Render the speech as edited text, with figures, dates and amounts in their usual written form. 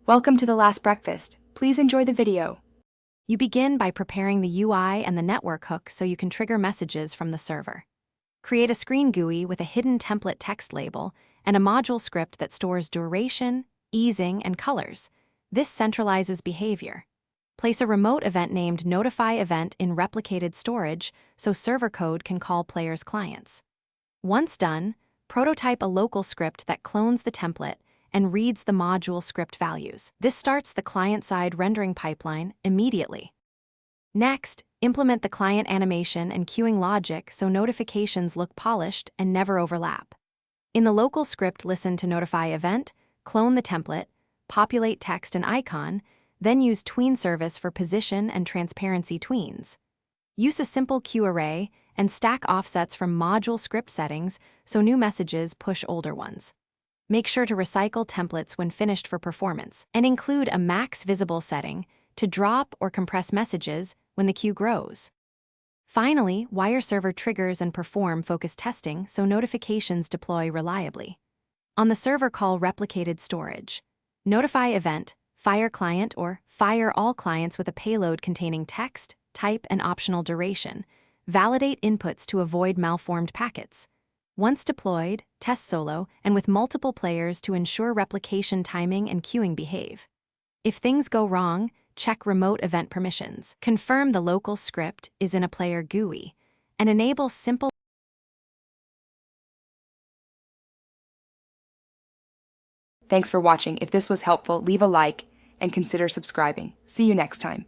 Welcome to The Last Breakfast. Please enjoy the video. You begin by preparing the UI and the network hook so you can trigger messages from the server. Create a screen GUI with a hidden template text label and a module script that stores duration, easing, and colors. This centralizes behavior. Place a remote event named Notify Event in replicated storage so server code can call players' clients. Once done, prototype a local script that clones the template and reads the module script values. This starts the client-side rendering pipeline immediately. Next, implement the client animation and queuing logic so notifications look polished and never overlap. In the local script, listen to Notify Event, clone the template, populate text and icon, then use tween service for position and transparency tweens. Use a simple queue array and stack offsets from module script settings so new messages push older ones. Make sure to recycle templates when finished for performance, and include a max visible setting to drop or compress messages when the queue grows. Finally, wire server triggers and perform focus testing so notifications deploy reliably. On the server, call replicated storage. Notify event, fire client or fire all clients with a payload containing text, type, and optional duration. Validate inputs to avoid malformed packets. Once deployed, test solo and with multiple players to ensure replication timing and queuing behave. If things go wrong, check remote event permissions. Confirm the local script is in a player GUI, and enable simple. Thanks for watching. If this was helpful, leave a like and consider subscribing. See you next time.